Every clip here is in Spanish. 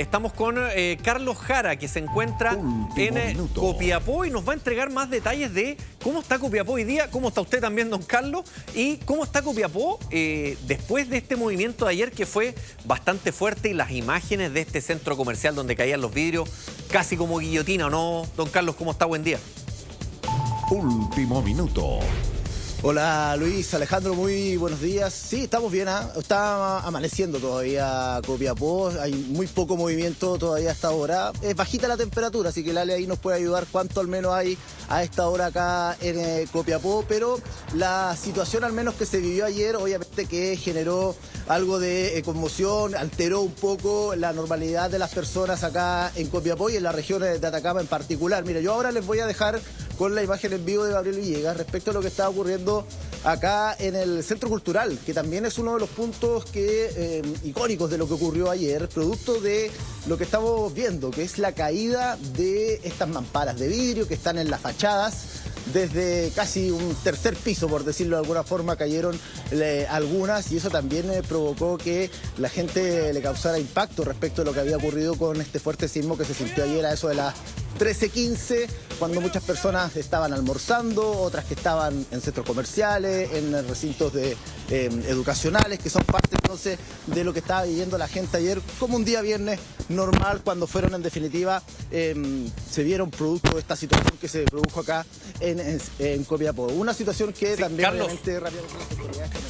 Estamos con Carlos Jara, que se encuentra en Copiapó y nos va a entregar más detalles de cómo está Copiapó hoy día, cómo está usted también, don Carlos, y cómo está Copiapó después de este movimiento de ayer que fue bastante fuerte y las imágenes de este centro comercial donde caían los vidrios casi como guillotina, ¿o no, don Carlos? ¿Cómo está? Buen día. Último minuto. Hola Luis, Alejandro, muy buenos días. Sí, estamos bien, está amaneciendo todavía Copiapó, hay muy poco movimiento todavía a esta hora. Es bajita la temperatura, así que Lale ahí nos puede ayudar cuánto al menos hay a esta hora acá en Copiapó, pero la situación al menos que se vivió ayer, obviamente que generó algo de conmoción, alteró un poco la normalidad de las personas acá en Copiapó y en la región de Atacama en particular. Mira, yo ahora les voy a dejar con la imagen en vivo de Gabriel Villegas respecto a lo que está ocurriendo acá en el Centro Cultural, que también es uno de los puntos icónicos de lo que ocurrió ayer, producto de lo que estamos viendo, que es la caída de estas mamparas de vidrio que están en las fachadas. Desde casi un tercer piso, por decirlo de alguna forma, cayeron algunas y eso también provocó que la gente le causara impacto respecto a lo que había ocurrido con este fuerte sismo que se sintió ayer a eso de las 13:15, cuando muchas personas estaban almorzando, otras que estaban en centros comerciales, en recintos educacionales, que son parte entonces de lo que estaba viviendo la gente ayer, como un día viernes normal, cuando fueron en definitiva, se vieron producto de esta situación que se produjo acá en Copiapó. Una situación que sí, también Carlos, obviamente rápidamente...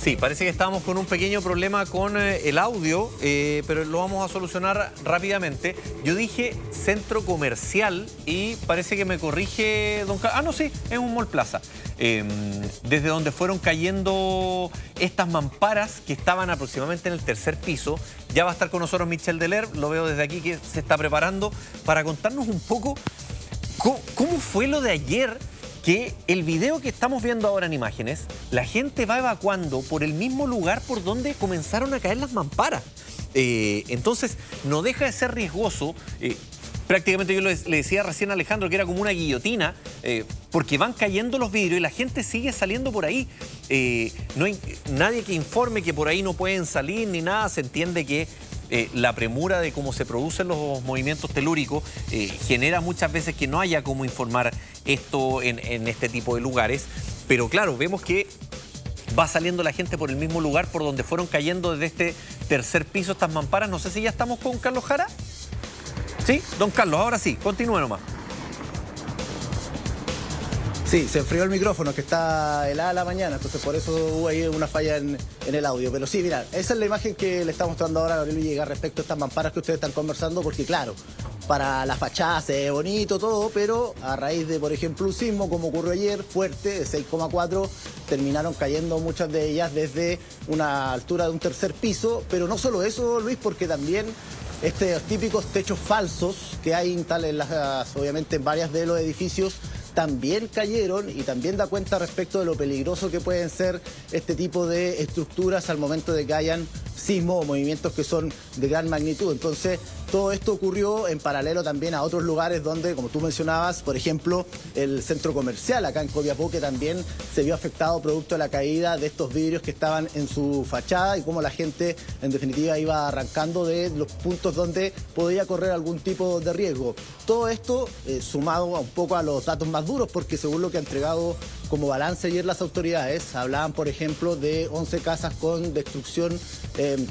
Sí, parece que estábamos con un pequeño problema con el audio, pero lo vamos a solucionar rápidamente. Yo dije centro comercial y parece que me corrige don Carlos. Ah, no, sí, es un Mall Plaza. Desde donde fueron cayendo estas mamparas que estaban aproximadamente en el tercer piso. Ya va a estar con nosotros Michel Deler, lo veo desde aquí que se está preparando para contarnos un poco cómo fue lo de ayer, que el video que estamos viendo ahora en imágenes, la gente va evacuando por el mismo lugar por donde comenzaron a caer las mamparas. Entonces, no deja de ser riesgoso. Prácticamente yo le decía recién a Alejandro que era como una guillotina, porque van cayendo los vidrios y la gente sigue saliendo por ahí. No hay nadie que informe que por ahí no pueden salir ni nada. Se entiende que la premura de cómo se producen los movimientos telúricos genera muchas veces que no haya cómo informar esto en este tipo de lugares. Pero claro, vemos que va saliendo la gente por el mismo lugar por donde fueron cayendo desde este tercer piso estas mamparas. No sé si ya estamos con Carlos Jara. Sí, don Carlos, ahora sí, continúe nomás. Sí, se enfrió el micrófono, que está helada la mañana, entonces por eso hubo ahí una falla en el audio. Pero sí, mira, esa es la imagen que le está mostrando ahora a Gabriel Villegas respecto a estas mamparas que ustedes están conversando, porque claro, para las fachadas se ve bonito todo, pero a raíz de, por ejemplo, un sismo como ocurrió ayer, fuerte, de 6,4, terminaron cayendo muchas de ellas desde una altura de un tercer piso. Pero no solo eso, Luis, porque también estos típicos techos falsos que hay obviamente en varias de los edificios también cayeron, y también da cuenta respecto de lo peligroso que pueden ser este tipo de estructuras al momento de que hayan sismos o movimientos que son de gran magnitud. Entonces, todo esto ocurrió en paralelo también a otros lugares donde, como tú mencionabas, por ejemplo, el centro comercial acá en Copiapó, que también se vio afectado producto de la caída de estos vidrios que estaban en su fachada y cómo la gente, en definitiva, iba arrancando de los puntos donde podía correr algún tipo de riesgo. Todo esto sumado un poco a los datos más duros, porque según lo que ha entregado como balance ayer las autoridades, hablaban, por ejemplo, de 11 casas con destrucción,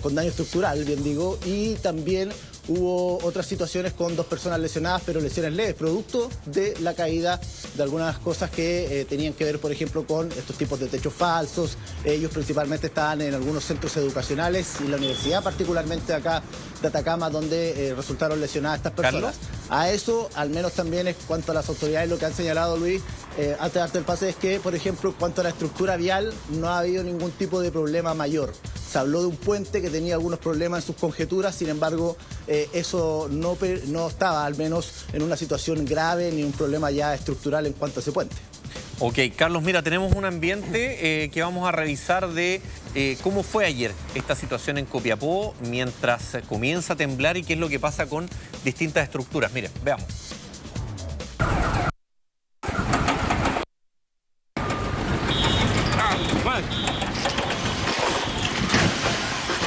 con daño estructural, bien digo, y también hubo otras situaciones con 2 personas lesionadas, pero lesiones leves, producto de la caída de algunas cosas que tenían que ver, por ejemplo, con estos tipos de techos falsos. Ellos principalmente estaban en algunos centros educacionales y la universidad, particularmente acá de Atacama, donde resultaron lesionadas estas personas. ¿Carlos? A eso, al menos también en cuanto a las autoridades, lo que han señalado, Luis, antes de darte el pase, es que, por ejemplo, en cuanto a la estructura vial, no ha habido ningún tipo de problema mayor. Se habló de un puente que tenía algunos problemas en sus conjeturas, sin embargo, eso no estaba al menos en una situación grave ni un problema ya estructural en cuanto a ese puente. Ok, Carlos, mira, tenemos un ambiente que vamos a revisar de cómo fue ayer esta situación en Copiapó mientras comienza a temblar y qué es lo que pasa con distintas estructuras. Mire, veamos.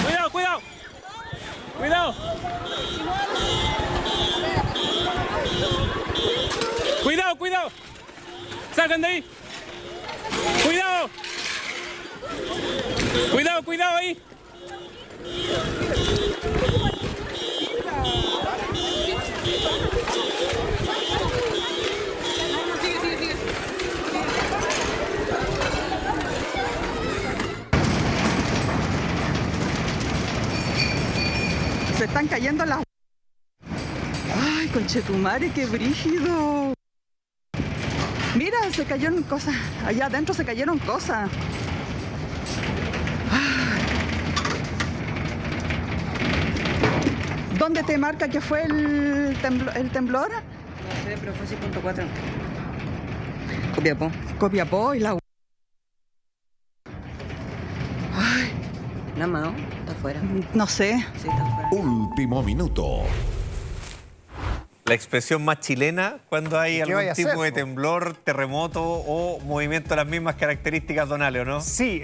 Cuidado, cuidado. Cuidado. ¡Salgan de ahí! ¡Cuidado! ¡Cuidado, cuidado ahí! Se están cayendo las... ¡Ay, conchetumare, qué brígido! Mira, se cayeron cosas. Allá adentro se cayeron cosas. ¿Dónde te marca que fue el temblor? No sé, pero fue 6.4. Copiapó. Copiapó y la... Ay, ¿La mano? ¿Está afuera? no sé. Sí, está afuera. Último minuto. La expresión más chilena cuando hay ¿Qué algún vaya a tipo hacer, de po? temblor, terremoto o movimiento de las mismas características, don Ale, ¿o no? Sí,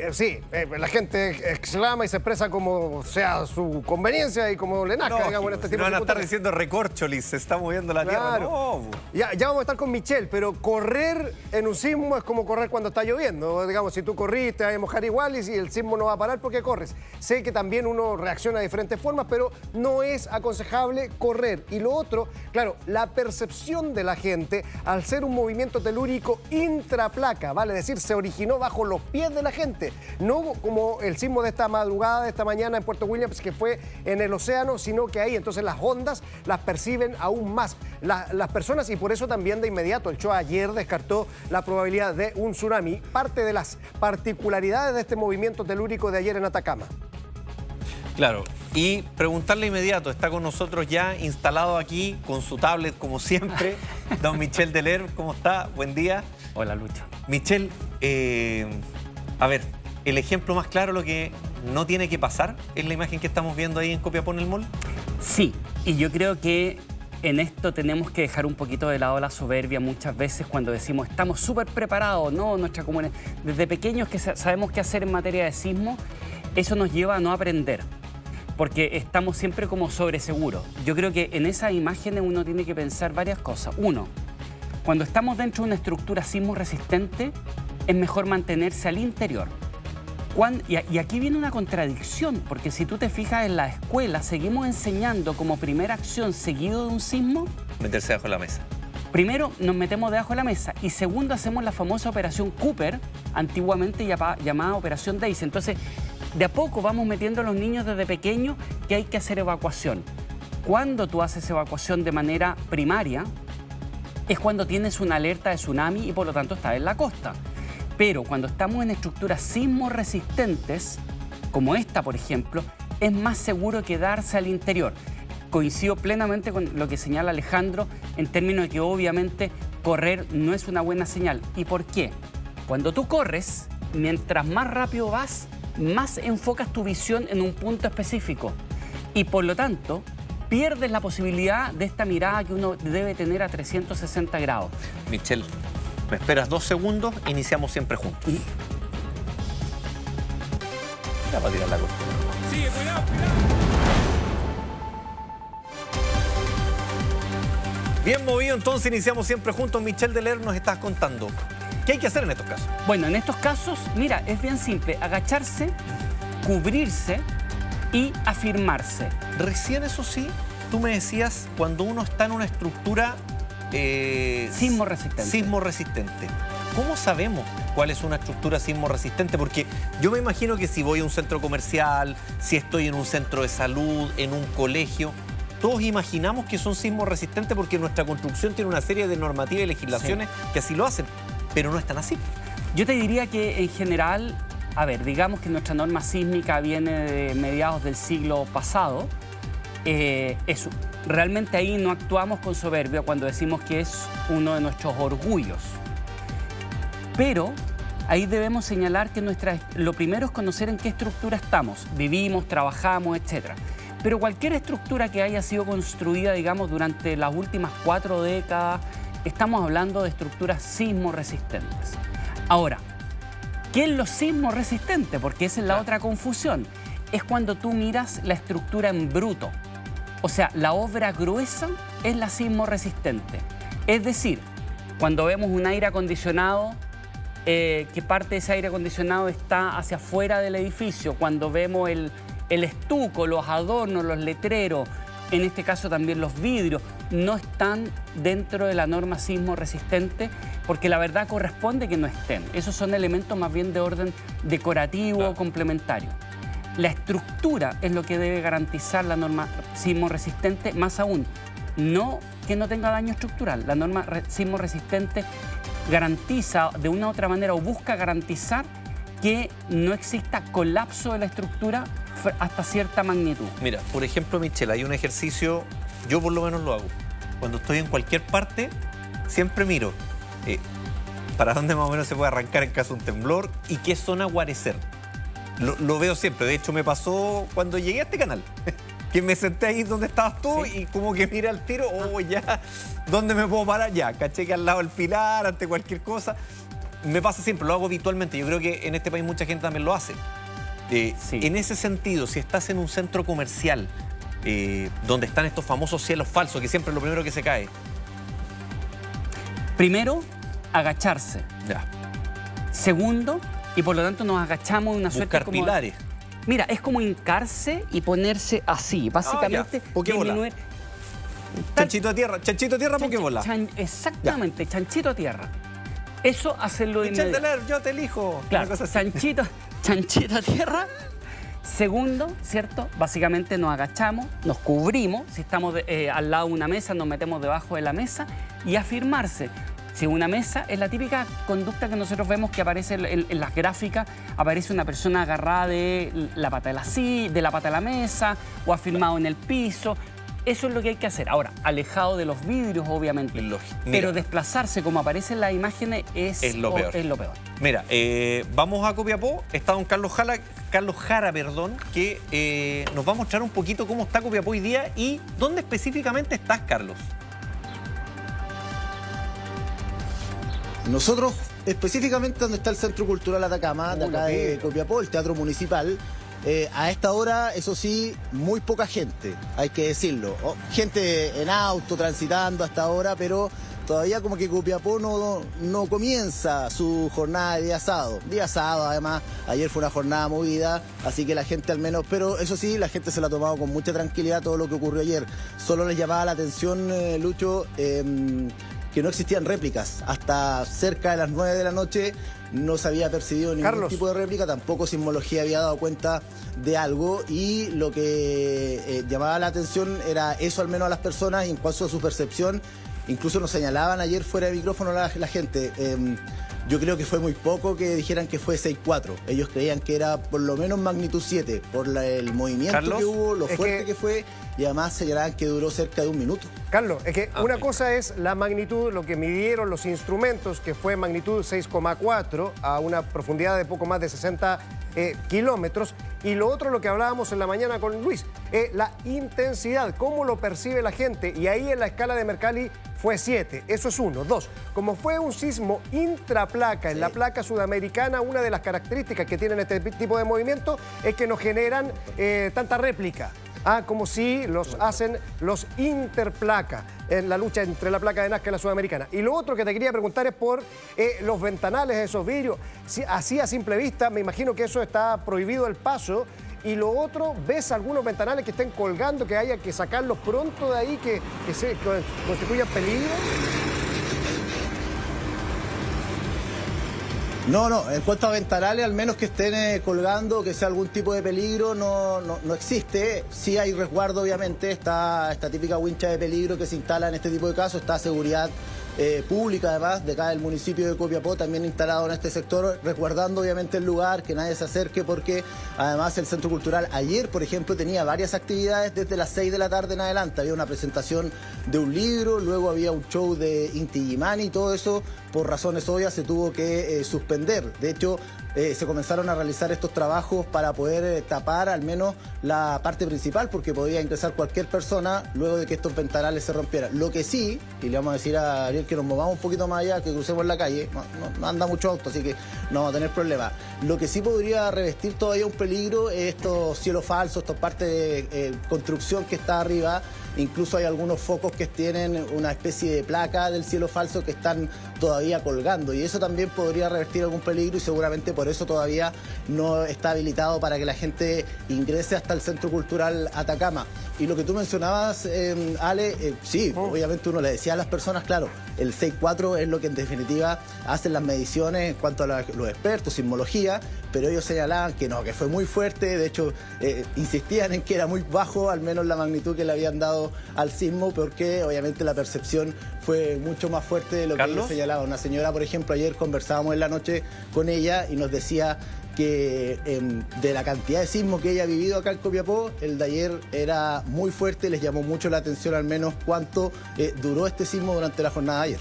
la gente exclama y se expresa como sea su conveniencia y como le nazca, digamos, en este si tipo no de van a estar circunstancias. diciendo recorcholis, se está moviendo la tierra. Claro. No, po. Ya vamos a estar con Michelle, pero correr en un sismo es como correr cuando está lloviendo. Digamos, si tú corriste, te vas a mojar igual y si el sismo no va a parar porque corres. Sé que también uno reacciona de diferentes formas, pero no es aconsejable correr. Y lo otro, claro, la percepción de la gente al ser un movimiento telúrico intraplaca, vale decir, se originó bajo los pies de la gente. No como el sismo de esta madrugada, de esta mañana en Puerto Williams, que fue en el océano, sino que ahí entonces las ondas las perciben aún más las personas y por eso también de inmediato el CHOA ayer descartó la probabilidad de un tsunami, parte de las particularidades de este movimiento telúrico de ayer en Atacama. Claro, y preguntarle inmediato, está con nosotros ya instalado aquí con su tablet como siempre, don Michel Delerm, ¿cómo está? Buen día. Hola, Lucho. Michel, a ver, el ejemplo más claro, lo que no tiene que pasar, es la imagen que estamos viendo ahí en Copiapó en el mall. Sí, y yo creo que en esto tenemos que dejar un poquito de lado la soberbia muchas veces cuando decimos estamos súper preparados, ¿no? Nuestra comunidad, desde pequeños que sabemos qué hacer en materia de sismo, eso nos lleva a no aprender, porque estamos siempre como sobreseguros. Yo creo que en esas imágenes uno tiene que pensar varias cosas. Uno, cuando estamos dentro de una estructura sismo resistente, es mejor mantenerse al interior. Y aquí viene una contradicción, porque si tú te fijas en la escuela, seguimos enseñando como primera acción seguido de un sismo. Meterse debajo de la mesa. Primero, nos metemos debajo de la mesa. Y segundo, hacemos la famosa operación Cooper, antiguamente llamada operación Daisy. Entonces, de a poco vamos metiendo a los niños desde pequeños que hay que hacer evacuación. Cuando tú haces evacuación de manera primaria, es cuando tienes una alerta de tsunami y por lo tanto estás en la costa. Pero cuando estamos en estructuras sismo resistentes, como esta por ejemplo, es más seguro quedarse al interior. Coincido plenamente con lo que señala Alejandro en términos de que obviamente correr no es una buena señal. ¿Y por qué? Cuando tú corres, mientras más rápido vas, más enfocas tu visión en un punto específico y por lo tanto pierdes la posibilidad de esta mirada que uno debe tener a 360 grados. Michel, me esperas 2 segundos, iniciamos siempre juntos. Ya para tirar la cosa. Sigue, cuidado, cuidado. Bien movido, entonces iniciamos siempre juntos. Michel Delerm, nos estás contando. ¿Qué hay que hacer en estos casos? Bueno, en estos casos, mira, es bien simple. Agacharse, cubrirse y afirmarse. Recién, eso sí, tú me decías, cuando uno está en una estructura... Sismo resistente. Sismo resistente. ¿Cómo sabemos cuál es una estructura sismo resistente? Porque yo me imagino que si voy a un centro comercial, si estoy en un centro de salud, en un colegio, todos imaginamos que son sismos resistentes porque nuestra construcción tiene una serie de normativas y legislaciones que así lo hacen, pero no es tan así. Yo te diría que en general, a ver, digamos que nuestra norma sísmica viene de mediados del siglo pasado. Realmente ahí no actuamos con soberbia cuando decimos que es uno de nuestros orgullos. Pero ahí debemos señalar que lo primero es conocer en qué estructura estamos. Vivimos, trabajamos, etc. Pero cualquier estructura que haya sido construida, digamos, durante las últimas 4 décadas, estamos hablando de estructuras sismo resistentes. Ahora, ¿qué es lo sismo resistente? Porque esa es la otra confusión. Es cuando tú miras la estructura en bruto. O sea, la obra gruesa es la sismo resistente. Es decir, Cuando vemos un aire acondicionado, que parte de ese aire acondicionado está hacia afuera del edificio, cuando vemos el estuco, los adornos, los letreros, en este caso también los vidrios, no están dentro de la norma sismo resistente, porque la verdad corresponde que no estén. Esos son elementos más bien de orden decorativo o complementario. La estructura es lo que debe garantizar la norma sismo resistente, más aún, no que no tenga daño estructural. La norma sismo resistente garantiza de una u otra manera o busca garantizar que no exista colapso de la estructura hasta cierta magnitud. Mira, por ejemplo, Michelle, hay un ejercicio, yo por lo menos lo hago. Cuando estoy en cualquier parte, siempre miro para dónde más o menos se puede arrancar en caso de un temblor y qué zona guarecer. Lo veo siempre. De hecho, me pasó cuando llegué a este canal. Que me senté ahí donde estabas tú y como que miré al tiro, ya, ¿dónde me puedo parar? Ya, caché que al lado del pilar, ante cualquier cosa. Me pasa siempre, lo hago habitualmente. Yo creo que en este país mucha gente también lo hace. En ese sentido, si estás en un centro comercial donde están estos famosos cielos falsos, que siempre es lo primero que se cae. Primero, agacharse. Ya. Segundo, y por lo tanto nos agachamos en una suerte Buscar como... pilares. Mira, es como hincarse y ponerse así. Básicamente, disminuir... Chanchito a tierra, pokebola. Exactamente, chanchito a tierra. Eso hacerlo de inmediato. Chandler, yo te elijo. Claro, chanchito a tierra. Segundo, ¿cierto? Básicamente nos agachamos, nos cubrimos. Si estamos al lado de una mesa, nos metemos debajo de la mesa y afirmarse. Si una mesa es la típica conducta que nosotros vemos que aparece en las gráficas, aparece una persona agarrada de la pata de la mesa o afirmado en el piso. Eso es lo que hay que hacer. Ahora, alejado de los vidrios, obviamente. Pero desplazarse, como aparece en las imágenes, es lo peor. Mira, vamos a Copiapó. Está don Carlos Jara, que nos va a mostrar un poquito cómo está Copiapó hoy día y dónde específicamente estás, Carlos. Nosotros, específicamente donde está el Centro Cultural Atacama, de acá de Copiapó, el Teatro Municipal, a esta hora, eso sí, muy poca gente, hay que decirlo. Gente en auto, transitando hasta ahora, pero todavía como que Copiapó no comienza su jornada de día sábado. Día sábado, además, ayer fue una jornada movida, así que la gente al menos... Pero eso sí, la gente se lo ha tomado con mucha tranquilidad todo lo que ocurrió ayer. Solo les llamaba la atención, Lucho, que no existían réplicas. Hasta cerca de las 9 de la noche no se había percibido ningún tipo de réplica, tampoco Sismología había dado cuenta de algo y lo que llamaba la atención era eso al menos a las personas y en cuanto a su percepción. Incluso nos señalaban ayer fuera de micrófono la gente. Yo creo que fue muy poco que dijeran que fue 6.4. Ellos creían que era por lo menos magnitud 7, por el movimiento que hubo, lo fuerte que fue, y además señalaban que duró cerca de 1 minuto. Carlos, es que una cosa es la magnitud, lo que midieron los instrumentos, que fue magnitud 6,4 a una profundidad de poco más de 60 kilómetros, y lo otro, lo que hablábamos en la mañana con Luis, la intensidad, cómo lo percibe la gente, y ahí en la escala de Mercalli fue 7, eso es 1. 2, como fue un sismo intraplaca, en la placa sudamericana, una de las características que tienen este tipo de movimiento es que no generan tanta réplica. Como si los hacen los interplaca en la lucha entre la placa de Nazca y la sudamericana. Y lo otro que te quería preguntar es por los ventanales de esos vidrios. Así a simple vista, me imagino que eso está prohibido el paso. Y lo otro, ¿ves algunos ventanales que estén colgando, que haya que sacarlos pronto de ahí, que constituyan peligro? No, en cuanto a ventanales, al menos que estén colgando, que sea algún tipo de peligro, no existe. Sí hay resguardo, obviamente, está esta típica wincha de peligro que se instala en este tipo de casos, está seguridad pública además, de acá del municipio de Copiapó, también instalado en este sector, resguardando obviamente el lugar, que nadie se acerque, porque además el Centro Cultural ayer, por ejemplo, tenía varias actividades desde las 6 de la tarde en adelante. Había una presentación de un libro, luego había un show de Inti Illimani, y todo eso, por razones obvias, se tuvo que suspender. De hecho, se comenzaron a realizar estos trabajos para poder tapar al menos la parte principal, porque podía ingresar cualquier persona luego de que estos ventanales se rompieran. Lo que sí, y le vamos a decir a Ariel que nos movamos un poquito más allá, que crucemos la calle, no anda mucho auto, así que no vamos a tener problema. Lo que sí podría revestir todavía un peligro es estos cielos falsos, esta parte de construcción que está arriba, incluso hay algunos focos que tienen una especie de placa del cielo falso que están todavía colgando, y eso también podría revertir algún peligro, y seguramente por eso todavía no está habilitado para que la gente ingrese hasta el Centro Cultural Atacama. Y lo que tú mencionabas, Ale, sí, obviamente uno le decía a las personas, claro, el 6.4 es lo que en definitiva hacen las mediciones en cuanto a los expertos, sismología, pero ellos señalaban que no, que fue muy fuerte, de hecho insistían en que era muy bajo, al menos la magnitud que le habían dado al sismo, porque obviamente la percepción fue mucho más fuerte de lo que ellos señalaban. Una señora, por ejemplo, ayer conversábamos en la noche con ella y nos decía que de la cantidad de sismos que ella ha vivido acá en Copiapó, el de ayer era muy fuerte, les llamó mucho la atención al menos cuánto duró este sismo durante la jornada de ayer.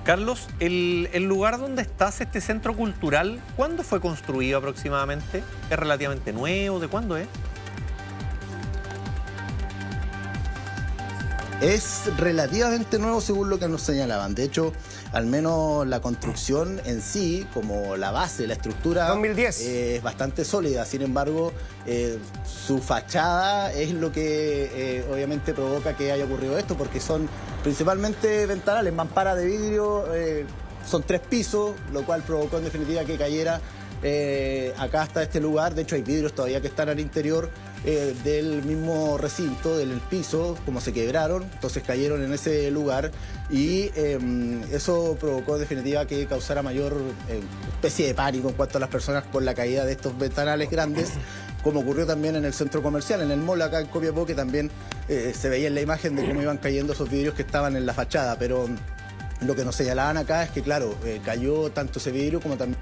Carlos, el lugar donde estás, este centro cultural, ¿cuándo fue construido aproximadamente? ¿Es relativamente nuevo? ¿De cuándo es? Es relativamente nuevo según lo que nos señalaban. De hecho, al menos la construcción en sí, como la base, la estructura, 2010. Es bastante sólida. Sin embargo, su fachada es lo que obviamente provoca que haya ocurrido esto, porque son principalmente ventanales, mamparas de vidrio, son 3 pisos, lo cual provocó en definitiva que cayera acá hasta este lugar. De hecho, hay vidrios todavía que están al interior del mismo recinto, del piso, como se quebraron, entonces cayeron en ese lugar, y eso provocó en definitiva que causara mayor especie de pánico en cuanto a las personas con la caída de estos ventanales grandes, como ocurrió también en el centro comercial, en el mall acá en Copiapó, que también se veía en la imagen de cómo iban cayendo esos vidrios que estaban en la fachada. Pero lo que nos señalaban acá es que, claro, cayó tanto ese vidrio como también...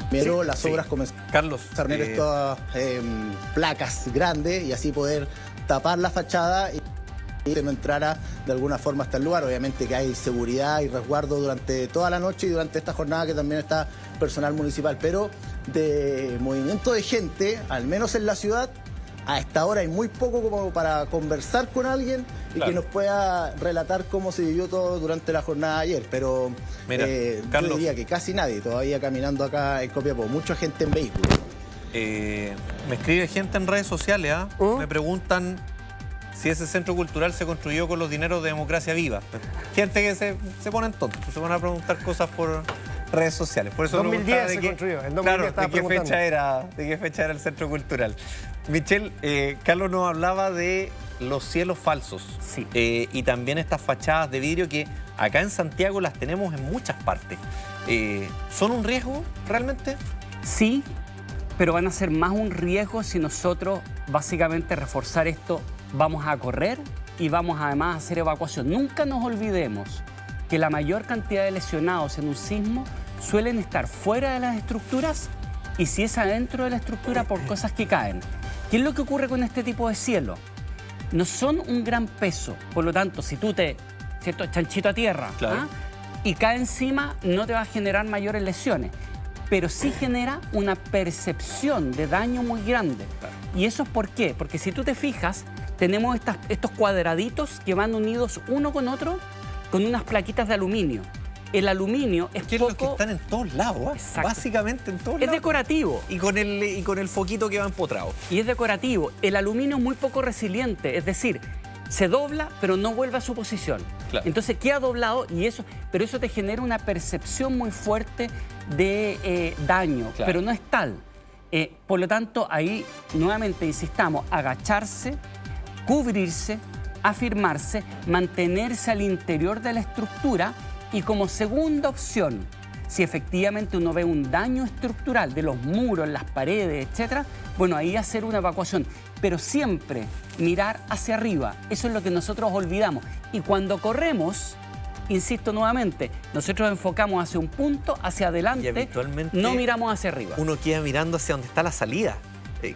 Primero las obras comenzaron a poner estas placas grandes y así poder tapar la fachada y que no entrara de alguna forma hasta el lugar. Obviamente que hay seguridad y resguardo durante toda la noche y durante esta jornada, que también está personal municipal, pero de movimiento de gente, al menos en la ciudad, a esta hora hay muy poco como para conversar con alguien y que nos pueda relatar cómo se vivió todo durante la jornada de ayer. Pero mira, Carlos, yo diría que casi nadie todavía caminando acá en Copiapó, mucha gente en vehículo. Me escribe gente en redes sociales, me preguntan si ese centro cultural se construyó con los dineros de Democracia Viva. Gente que se ponen tontos, se van a preguntar cosas por redes sociales. Por eso 2010 se construyó. En 2010 claro, ¿de qué fecha era el centro cultural? Michelle, Carlos nos hablaba de los cielos falsos. Sí. Y también estas fachadas de vidrio que acá en Santiago las tenemos en muchas partes. ¿Son un riesgo realmente? Sí, pero van a ser más un riesgo si nosotros básicamente reforzar esto, vamos a correr y vamos además a hacer evacuación. Nunca nos olvidemos que la mayor cantidad de lesionados en un sismo suelen estar fuera de las estructuras, y si es adentro de la estructura por cosas que caen. ¿Qué es lo que ocurre con este tipo de cielo? No son un gran peso, por lo tanto, si tú ¿cierto?, chanchito a tierra, claro, y cae encima, no te va a generar mayores lesiones, pero sí genera una percepción de daño muy grande. Claro. ¿Y eso es por qué? Porque si tú te fijas, tenemos estos cuadraditos que van unidos uno con otro con unas plaquitas de aluminio. El aluminio es que poco... es lo que están en todos lados, básicamente en todos lados. Es decorativo. Y con el foquito que va empotrado. Y es decorativo. El aluminio es muy poco resiliente, es decir, se dobla pero no vuelve a su posición. Claro. Entonces queda doblado, pero eso te genera una percepción muy fuerte de daño, claro, pero no es tal. Por lo tanto, ahí nuevamente insistamos, agacharse, cubrirse, afirmarse, mantenerse al interior de la estructura, y como segunda opción, si efectivamente uno ve un daño estructural de los muros, las paredes, etcétera, bueno, ahí hacer una evacuación, pero siempre mirar hacia arriba. Eso es lo que nosotros olvidamos. Y cuando corremos, insisto nuevamente, nosotros enfocamos hacia un punto, hacia adelante, y habitualmente no miramos hacia arriba. Uno queda mirando hacia donde está la salida.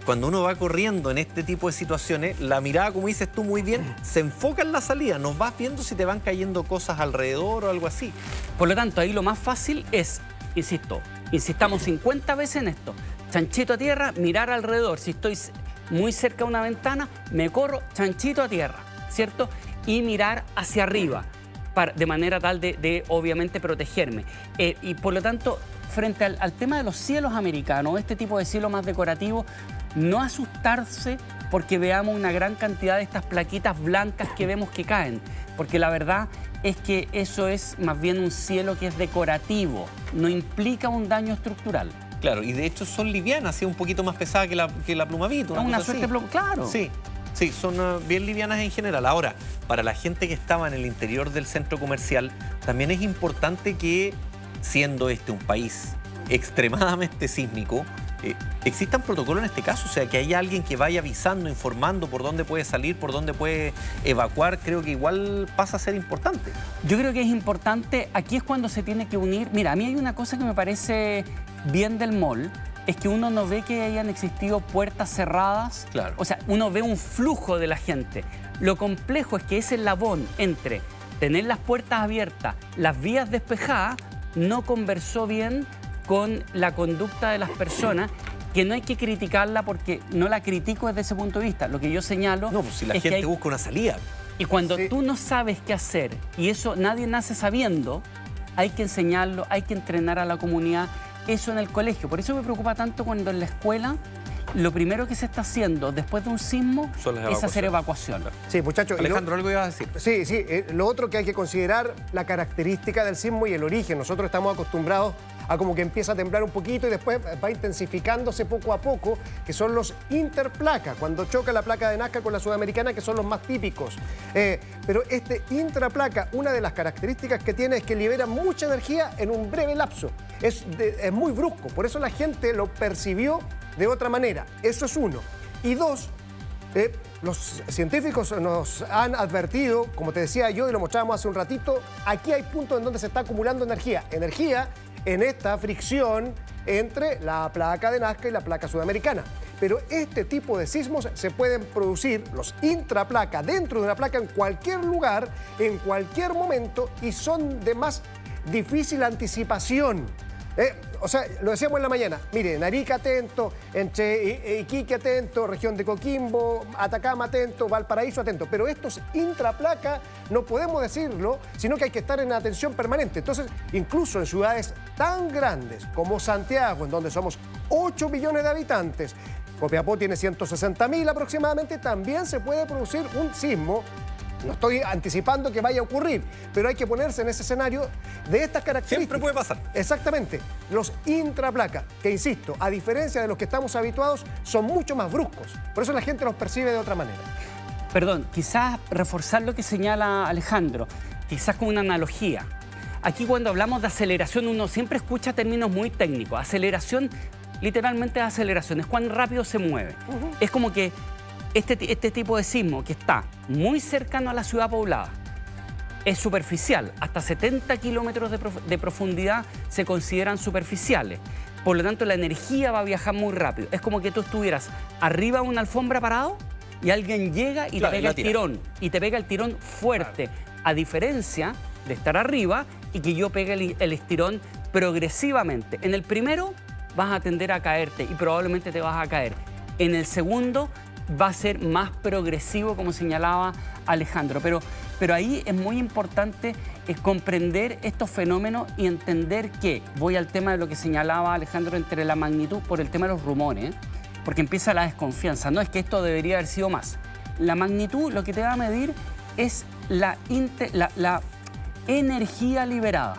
Cuando uno va corriendo en este tipo de situaciones, la mirada, como dices tú muy bien, se enfoca en la salida. No vas viendo si te van cayendo cosas alrededor o algo así. Por lo tanto, ahí lo más fácil es, insistamos 50 veces en esto. Chanchito a tierra, mirar alrededor. Si estoy muy cerca de una ventana, me corro chanchito a tierra, ¿cierto? Y mirar hacia arriba, de manera tal de obviamente protegerme. Y por lo tanto, frente al tema de los cielos americanos, este tipo de cielo más decorativo, no asustarse porque veamos una gran cantidad de estas plaquitas blancas que vemos que caen. Porque la verdad es que eso es más bien un cielo que es decorativo, no implica un daño estructural. Claro, y de hecho son livianas, sí, un poquito más pesada que la plumavito. Una cosa suerte, así. claro. Sí, sí, son bien livianas en general. Ahora, para la gente que estaba en el interior del centro comercial, también es importante que, siendo este un país extremadamente sísmico, existan protocolos en este caso, o sea, que haya alguien que vaya avisando, informando por dónde puede salir, por dónde puede evacuar, creo que igual pasa a ser importante. Yo creo que es importante, aquí es cuando se tiene que unir. Mira, a mí hay una cosa que me parece bien del mall, es que uno no ve que hayan existido puertas cerradas. Claro. O sea, uno ve un flujo de la gente. Lo complejo es que ese eslabón entre tener las puertas abiertas, las vías despejadas, no conversó bien con la conducta de las personas, que no hay que criticarla porque no la critico desde ese punto de vista. Lo que yo señalo No, pues si la es que gente busca una salida. y cuando Sí. tú no sabes qué hacer, y eso nadie nace sabiendo, hay que enseñarlo, hay que entrenar a la comunidad, eso en el colegio. Por eso me preocupa tanto cuando en la escuela lo primero que se está haciendo después de un sismo Son las es hacer evacuación. Sí, muchachos. Alejandro, ¿algo ibas a decir? Sí, sí. Lo otro que hay que considerar, la característica del sismo y el origen. Nosotros estamos acostumbrados a como que empieza a temblar un poquito y después va intensificándose poco a poco, que son los interplaca, cuando choca la placa de Nazca con la sudamericana, que son los más típicos. Pero este intraplaca, una de las características que tiene es que libera mucha energía en un breve lapso. Es muy brusco, por eso la gente lo percibió de otra manera. Eso es uno. Y dos, los científicos nos han advertido, como te decía yo y lo mostrábamos hace un ratito, aquí hay puntos en donde se está acumulando energía. Energía en esta fricción entre la placa de Nazca y la placa sudamericana. Pero este tipo de sismos se pueden producir, los intraplaca, dentro de una placa en cualquier lugar, en cualquier momento, y son de más difícil anticipación. O sea, lo decíamos en la mañana, mire, en Arica atento, entre Iquique atento, región de Coquimbo, Atacama atento, Valparaíso atento, pero estos intraplaca no podemos decirlo, sino que hay que estar en atención permanente. Entonces, incluso en ciudades tan grandes como Santiago, en donde somos 8 millones de habitantes, Copiapó tiene 160.000 aproximadamente, también se puede producir un sismo. No estoy anticipando que vaya a ocurrir, pero hay que ponerse en ese escenario de estas características. Siempre puede pasar. Exactamente. Los intraplaca, que insisto, a diferencia de los que estamos habituados, son mucho más bruscos. Por eso la gente los percibe de otra manera. Perdón, quizás reforzar lo que señala Alejandro, quizás con una analogía. Aquí cuando hablamos de aceleración uno siempre escucha términos muy técnicos. Aceleración, literalmente es aceleración, es cuán rápido se mueve. Es como que este tipo de sismo que está muy cercano a la ciudad poblada es superficial, hasta 70 kilómetros de profundidad se consideran superficiales. Por lo tanto, la energía va a viajar muy rápido. Es como que tú estuvieras arriba de una alfombra parado y alguien llega y Claro, te pega el tira. tirón. Y te pega el tirón fuerte, a diferencia de estar arriba y que yo pegue el estirón progresivamente. En el primero vas a tender a caerte y probablemente te vas a caer. En el segundo va a ser más progresivo, como señalaba Alejandro. Pero ahí es muy importante comprender estos fenómenos y entender que, voy al tema de lo que señalaba Alejandro entre la magnitud, por el tema de los rumores, porque empieza la desconfianza. No es que esto debería haber sido más. La magnitud lo que te va a medir es la energía liberada.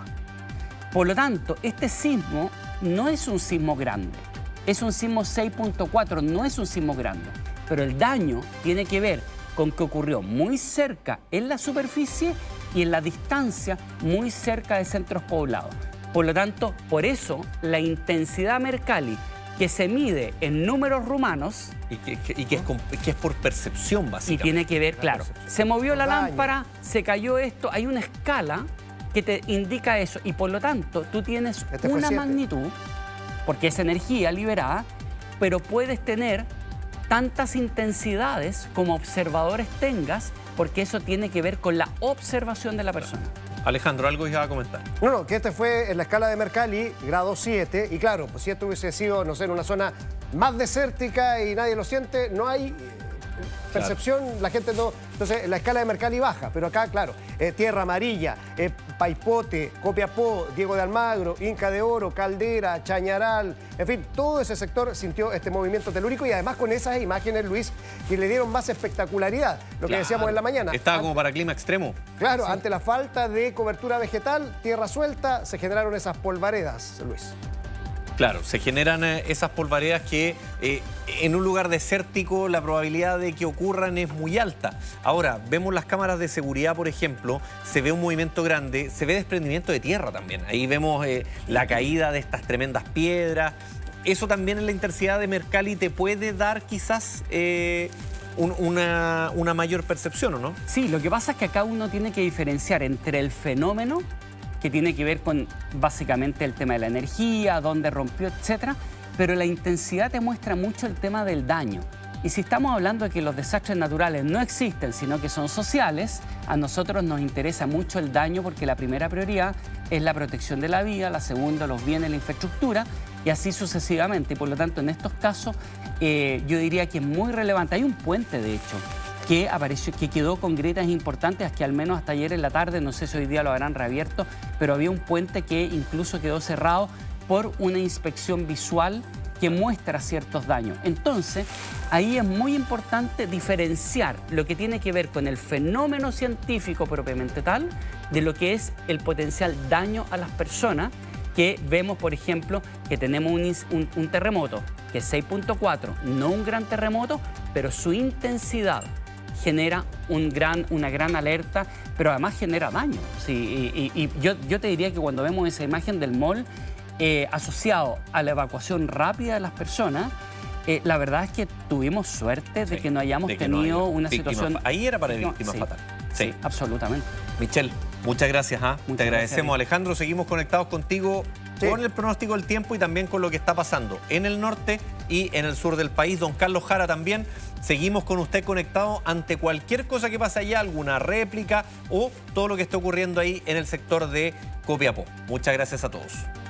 Por lo tanto, este sismo no es un sismo grande. Es un sismo 6.4, no es un sismo grande. Pero el daño tiene que ver con que ocurrió muy cerca en la superficie y en la distancia muy cerca de centros poblados. Por lo tanto, por eso la intensidad Mercalli, que se mide en números rumanos, Y que es por percepción, y básicamente. tiene que ver, claro, se movió la Daño. lámpara, se cayó esto, hay una escala que te indica eso y por lo tanto tú tienes Este fue una 7. magnitud, porque es energía liberada, pero puedes tener tantas intensidades como observadores tengas, porque eso tiene que ver con la observación de la persona. Alejandro, algo iba a comentar. No, que este fue en la escala de Mercalli, grado 7, y claro, pues si esto hubiese sido, no sé, en una zona más desértica y nadie lo siente, no hay percepción, la gente no... Entonces, la escala de Mercalli baja, pero acá, claro, Tierra Amarilla, Paipote, Copiapó, Diego de Almagro, Inca de Oro, Caldera, Chañaral, en fin, todo ese sector sintió este movimiento telúrico y además con esas imágenes, Luis, que le dieron más espectacularidad, lo que decíamos en la mañana. Estaba como para clima extremo. Claro, ante la falta de cobertura vegetal, tierra suelta, se generaron esas polvaredas, Luis. Claro, se generan esas polvaredas que en un lugar desértico la probabilidad de que ocurran es muy alta. Ahora, vemos las cámaras de seguridad, por ejemplo, se ve un movimiento grande, se ve desprendimiento de tierra también. Ahí vemos la caída de estas tremendas piedras. Eso también en la intensidad de Mercalli te puede dar quizás una mayor percepción, ¿o no? Sí, lo que pasa es que acá uno tiene que diferenciar entre el fenómeno, que tiene que ver con básicamente el tema de la energía, dónde rompió, etcétera, pero la intensidad te muestra mucho el tema del daño. Y si estamos hablando de que los desastres naturales no existen, sino que son sociales, a nosotros nos interesa mucho el daño porque la primera prioridad es la protección de la vida, la segunda los bienes, la infraestructura y así sucesivamente. Y por lo tanto, en estos casos, yo diría que es muy relevante. Hay un puente, de hecho, que apareció, que quedó con grietas importantes, que al menos hasta ayer en la tarde, no sé si hoy día lo habrán reabierto, pero había un puente que incluso quedó cerrado por una inspección visual que muestra ciertos daños. Entonces, ahí es muy importante diferenciar lo que tiene que ver con el fenómeno científico propiamente tal, de lo que es el potencial daño a las personas, que vemos, por ejemplo, que tenemos un terremoto, que es 6.4, no un gran terremoto, pero su intensidad genera una gran alerta, pero además genera daño. Sí, y yo te diría que cuando vemos esa imagen del mall asociado a la evacuación rápida de las personas, la verdad es que tuvimos suerte de que no hayamos tenido una situación... Ahí era para víctimas fatales. Sí, absolutamente. Michelle, muchas gracias. Te agradecemos, Alejandro. Seguimos conectados contigo con el pronóstico del tiempo y también con lo que está pasando en el norte y en el sur del país. Don Carlos Jara también. Seguimos con usted conectado ante cualquier cosa que pase allá, alguna réplica o todo lo que esté ocurriendo ahí en el sector de Copiapó. Muchas gracias a todos.